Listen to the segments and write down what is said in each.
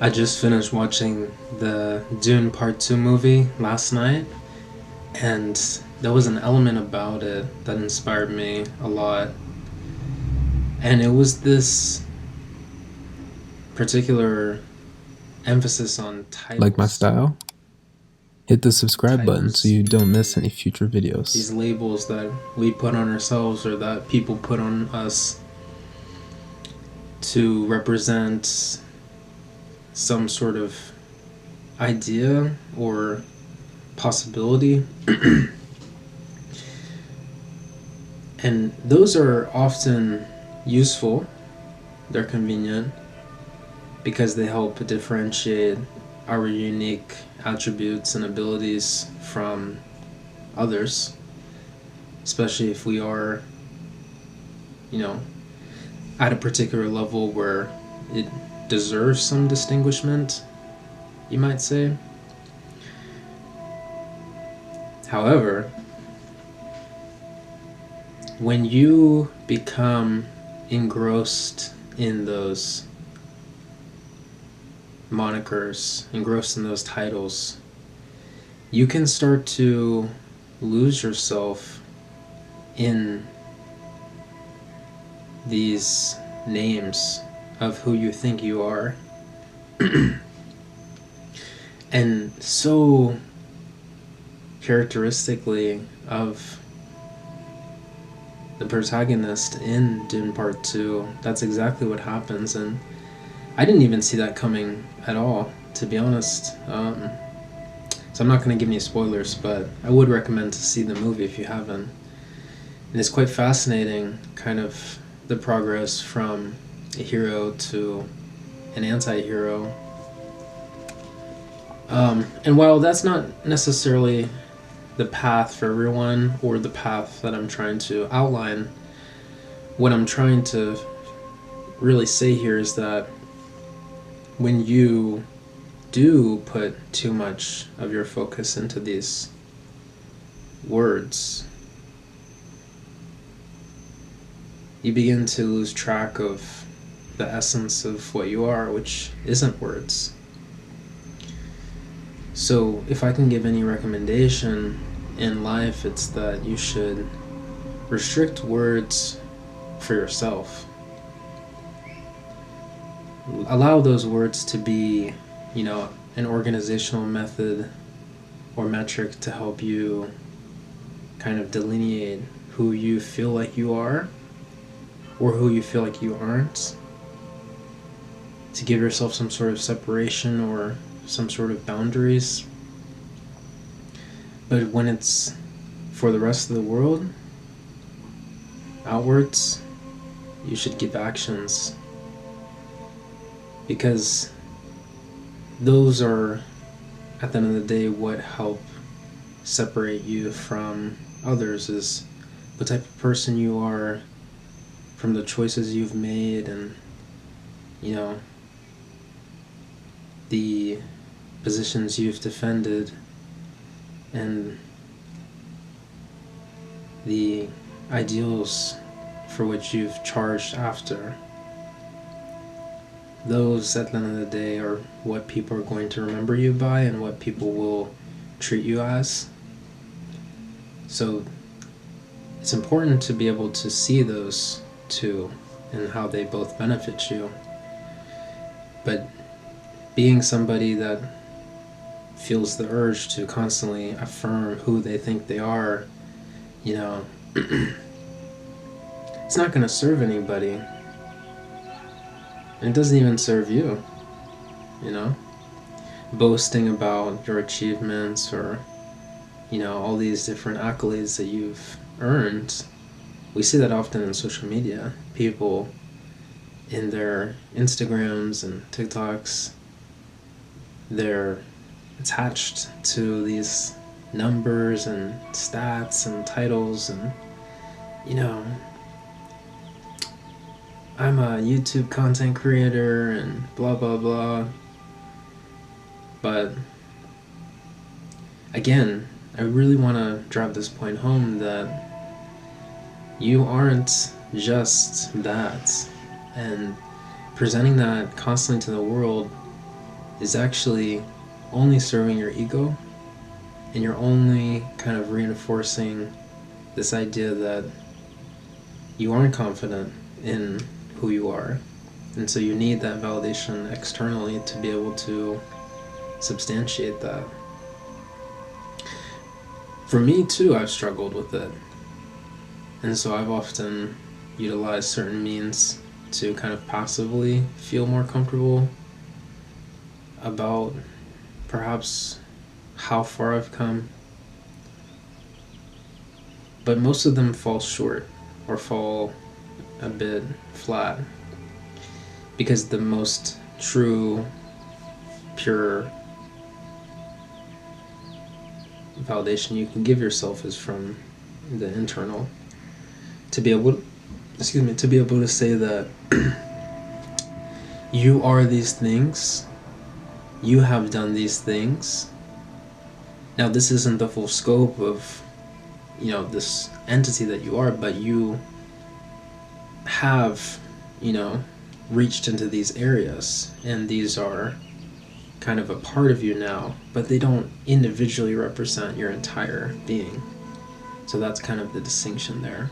I just finished watching the Dune Part 2 movie last night, and there was an element about it that inspired me a lot. And it was this particular emphasis on Like my titles. style? Hit the subscribe button so Titles you don't miss being any future videos. these labels that we put on ourselves or that people put on us to represent some sort of idea or possibility. And those are often useful, they're convenient, because they help differentiate our unique attributes and abilities from others, especially if we are, you know, at a particular level where it deserves some distinguishment, you might say. However, when you become engrossed in those monikers, engrossed in those titles, you can start to lose yourself in these names of who you think you are. And so characteristically of the protagonist in Dune Part 2, that's exactly what happens. And I didn't even see that coming at all, to be honest. So I'm not going to give any spoilers, but I would recommend to see the movie if you haven't. And it's quite fascinating, kind of the progress from a hero to an anti-hero. And while that's not necessarily the path for everyone or the path that I'm trying to outline, what I'm trying to really say here is that when you do put too much of your focus into these words, you begin to lose track of the essence of what you are, which isn't words. So, if I can give any recommendation in life, it's that you should restrict words for yourself. Allow those words to be, an organizational method or metric to help you kind of delineate who you feel like you are or who you feel like you aren't, to give yourself some sort of separation or some sort of boundaries. But when it's for the rest of the world, outwards, you should give actions, because those are, at the end of the day, what help separate you from others, is the type of person you are from the choices you've made, and the positions you've defended, and the ideals for which you've charged after. Those, at the end of the day, are what people are going to remember you by and what people will treat you as. So it's important to be able to see those two and how they both benefit you. But being somebody that feels the urge to constantly affirm who they think they are, it's not going to serve anybody. And it doesn't even serve you, boasting about your achievements or, all these different accolades that you've earned. We see that often in social media. People in their Instagrams and TikToks, they're attached to these numbers and stats and titles, and I'm a YouTube content creator and blah blah blah. But again, I really want to drive this point home that you aren't just that, and presenting that constantly to the world is actually only serving your ego, and you're only kind of reinforcing this idea that you aren't confident in who you are. And so you need that validation externally to be able to substantiate that. For me too, I've struggled with it. And so I've often utilized certain means to kind of passively feel more comfortable about perhaps how far I've come. But most of them fall short or fall a bit flat, because the most true, pure validation you can give yourself is from the internal. To be able to say that you are these things, you have done these things. Now, this isn't the full scope of, this entity that you are, but you have, reached into these areas, and these are kind of a part of you now, but they don't individually represent your entire being. So that's kind of the distinction there.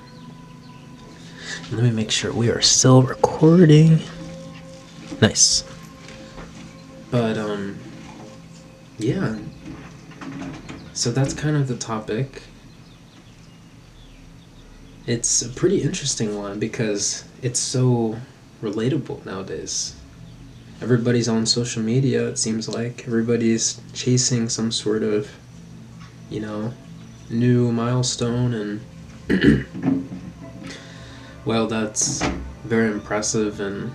Let me make sure we are still recording. Nice. But yeah, so that's kind of the topic. It's a pretty interesting one because it's so relatable nowadays. Everybody's on social media, it seems like. Everybody's chasing some sort of, new milestone, and well, that's very impressive and,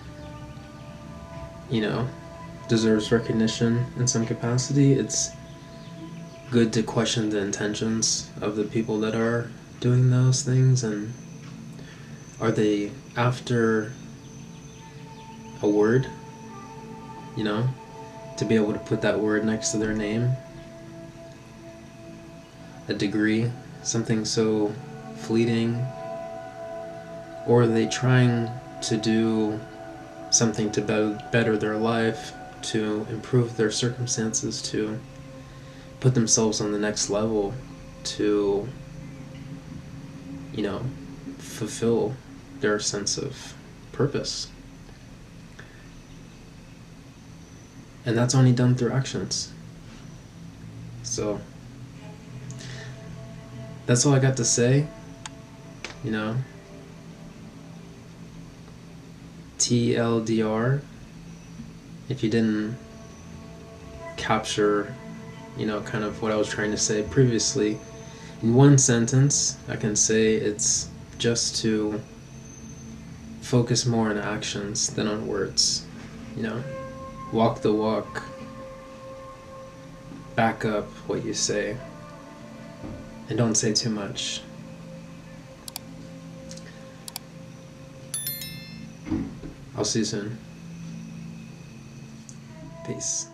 deserves recognition in some capacity. It's good to question the intentions of the people that are doing those things, and are they after a word, to be able to put that word next to their name, a degree, something so fleeting, or are they trying to do something to better their life, to improve their circumstances, to put themselves on the next level, to fulfill their sense of purpose. And that's only done through actions. So that's all I got to say. TLDR, if you didn't capture, kind of what I was trying to say previously, in one sentence, I can say it's just to focus more on actions than on words. Walk the walk, back up what you say, and don't say too much. I'll see you soon. Peace.